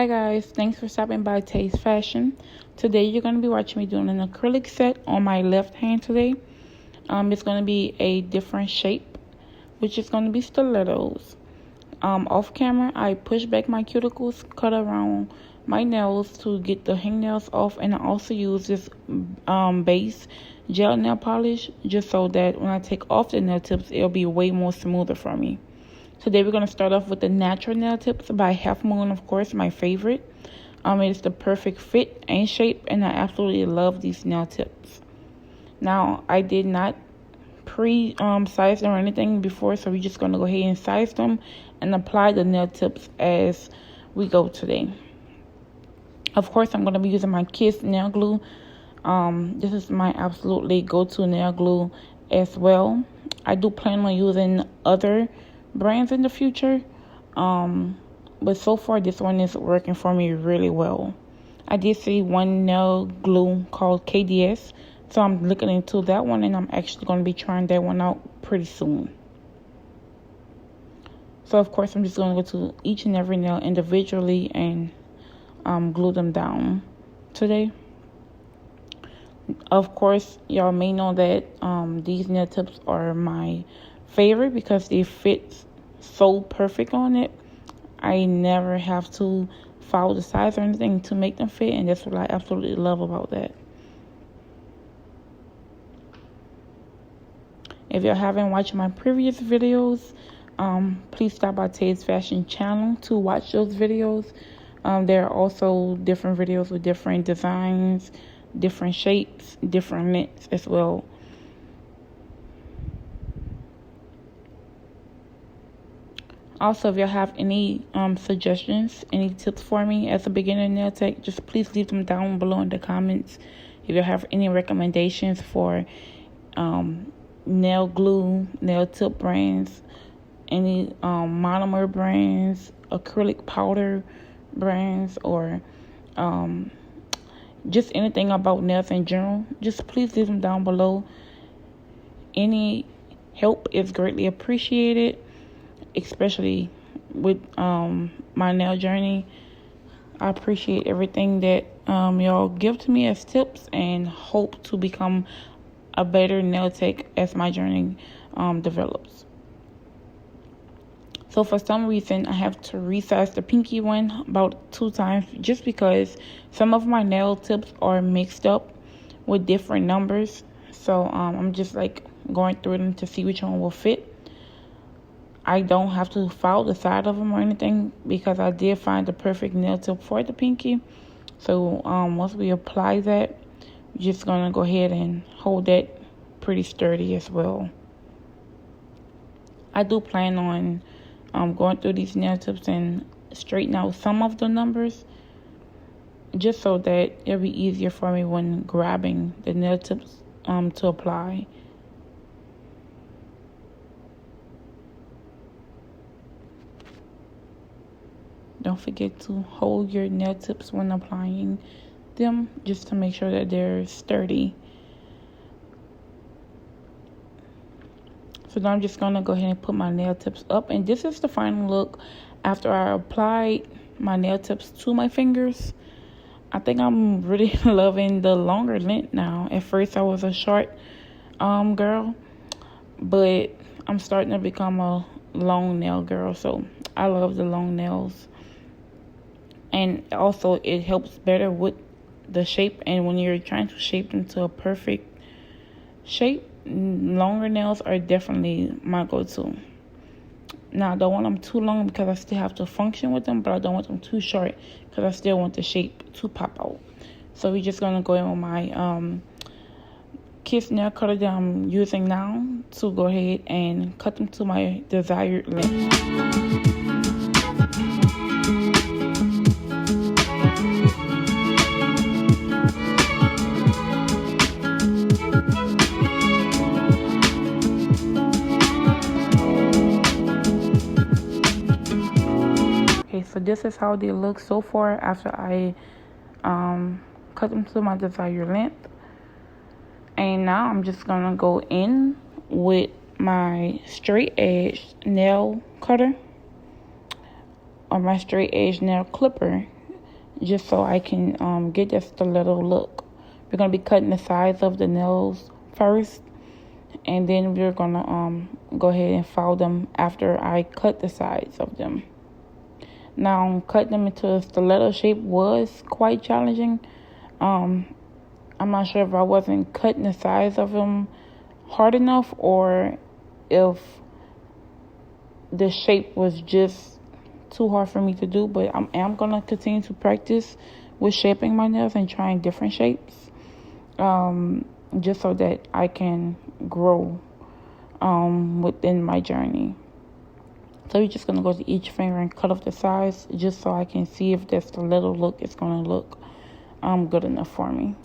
Hi guys, thanks for stopping by Taste Fashion. Today you're going to be watching me doing an acrylic set on my left hand today. It's going to be a different shape, which is going to be stilettos. Off camera, I push back my cuticles, cut around my nails to get the hangnails off, and I also use this base gel nail polish just so that when I take off the nail tips, it'll be way more smoother for me. Today we're going to start off with the natural nail tips by Half Moon, of course, my favorite. It's the perfect fit and shape, and I absolutely love these nail tips. Now, I did not size them or anything before, so we're just going to go ahead and size them and apply the nail tips as we go today. Of course, I'm going to be using my Kiss nail glue. This is my absolutely go-to nail glue as well. I do plan on using other brands in the future, but so far this one is working for me really well. I did see one nail glue called KDS, so I'm looking into that one, and I'm actually going to be trying that one out pretty soon. So of course I'm just going to go to each and every nail individually and glue them down today. Of course, y'all may know that these nail tips are my favorite because they fit so perfect on it. I never have to follow the size or anything to make them fit, and that's what I absolutely love about that. If y'all haven't watched my previous videos, please stop by Taste Fashion channel to watch those videos. There are also different videos with different designs, different shapes, different lengths as well. Also, if y'all have any suggestions, any tips for me as a beginner nail tech, just please leave them down below in the comments. If y'all have any recommendations for nail glue, nail tip brands, any monomer brands, acrylic powder brands, or just anything about nails in general, just please leave them down below. Any help is greatly appreciated, especially with my nail journey. I appreciate everything that y'all give to me as tips, and hope to become a better nail tech as my journey develops. So for some reason, I have to resize the pinky one about 2 times just because some of my nail tips are mixed up with different numbers. So I'm just like going through them to see which one will fit. I don't have to follow the side of them or anything because I did find the perfect nail tip for the pinky. So once we apply that, we're just going to go ahead and hold that pretty sturdy as well. I do plan on going through these nail tips and straighten out some of the numbers just so that it'll be easier for me when grabbing the nail tips to apply. Don't forget to hold your nail tips when applying them, just to make sure that they're sturdy. So now I'm just going to go ahead and put my nail tips up. And this is the final look after I applied my nail tips to my fingers. I think I'm really loving the longer length now. At first I was a short girl, but I'm starting to become a long nail girl. So I love the long nails. And also it helps better with the shape, and when you're trying to shape them to a perfect shape, longer nails are definitely my go-to. Now I don't want them too long because I still have to function with them, but I don't want them too short because I still want the shape to pop out. So we're just going to go in with my Kiss nail cutter that I'm using now to go ahead and cut them to my desired length. So this is how they look so far after I cut them to my desired length. And now I'm just going to go in with my straight edge nail cutter or my straight edge nail clipper just so I can get that stiletto look. We're going to be cutting the sides of the nails first, and then we're going to go ahead and file them after I cut the sides of them. Now, cutting them into a stiletto shape was quite challenging. I'm not sure if I wasn't cutting the sides of them hard enough, or if the shape was just too hard for me to do. But I am going to continue to practice with shaping my nails and trying different shapes, just so that I can grow within my journey. So you're just going to go to each finger and cut off the sides, just so I can see if that stiletto look is going to look good enough for me.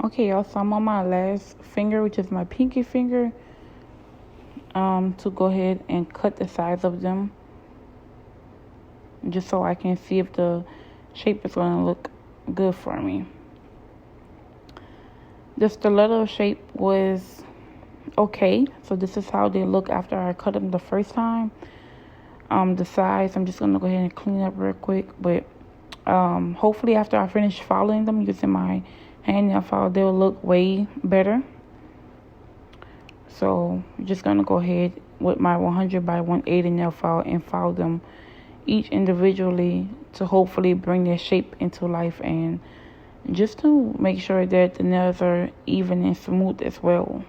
Okay, y'all, so I'm on my last finger, which is my pinky finger, to go ahead and cut the sides of them, just so I can see if the shape is going to look good for me. The stiletto shape was okay, so this is how they look after I cut them the first time. The sides, I'm just going to go ahead and clean up real quick, but hopefully after I finish filing them using my hand nail file, they'll look way better. So I'm just going to go ahead with my 100 by 180 nail file and file them each individually to hopefully bring their shape into life, and just to make sure that the nails are even and smooth as well.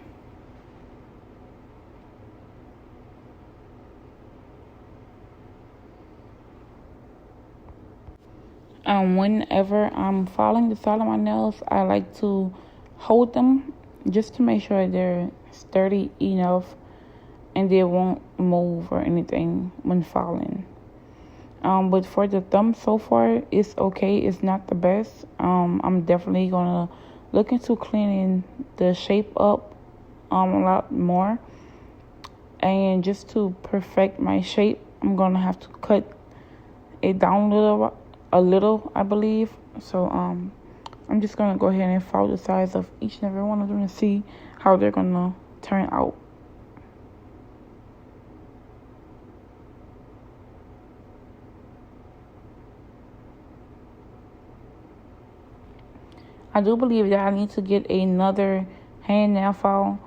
Whenever I'm filing the side of my nails, I like to hold them just to make sure they're sturdy enough and they won't move or anything when filing. But for the thumb, so far it's okay. It's not the best. I'm definitely gonna look into cleaning the shape up a lot more, and just to perfect my shape, I'm gonna have to cut it down a little, I believe. So I'm just gonna go ahead and file the sides of each and every one of them to see how they're gonna turn out. I do believe that I need to get another hand nail file,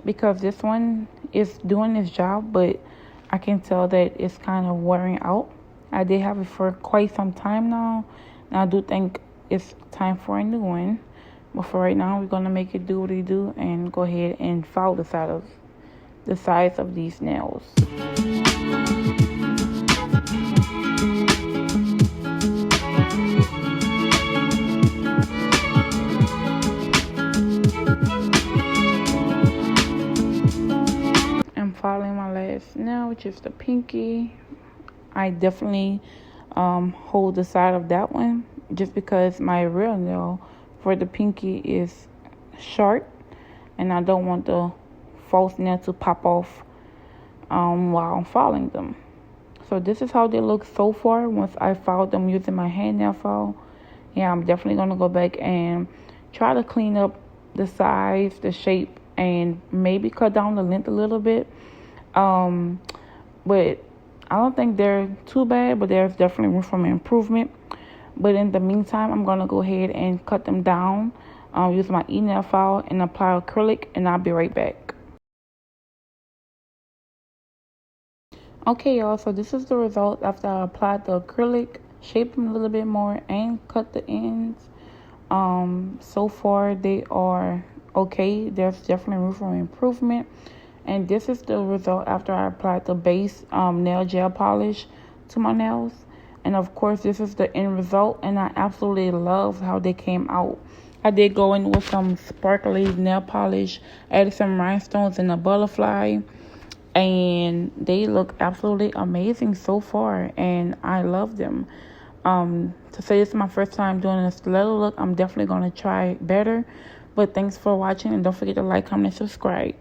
because this one is doing its job, but I can tell that it's kind of wearing out. I did have it for quite some time now, and I do think it's time for a new one. But for right now, we're going to make it do what it do and go ahead and file the sides of these nails. I'm filing my last nail, which is the pinky. I definitely hold the side of that one, just because my real nail for the pinky is short, and I don't want the false nail to pop off while I'm filing them. So this is how they look so far once I filed them using my hand nail file. Yeah, I'm definitely going to go back and try to clean up the size, the shape, and maybe cut down the length a little bit. But I don't think they're too bad, but there's definitely room for improvement. But in the meantime, I'm going to go ahead and cut them down, use my e-nail file, and apply acrylic, and I'll be right back. Okay, y'all, so this is the result after I applied the acrylic, shaped them a little bit more, and cut the ends. So far, they are okay. There's definitely room for improvement. And this is the result after I applied the base nail gel polish to my nails. And of course, this is the end result, and I absolutely love how they came out. I did go in with some sparkly nail polish, added some rhinestones and a butterfly, and they look absolutely amazing so far, and I love them. To say this is my first time doing a stiletto look, I'm definitely going to try better. But thanks for watching, and don't forget to like, comment, and subscribe.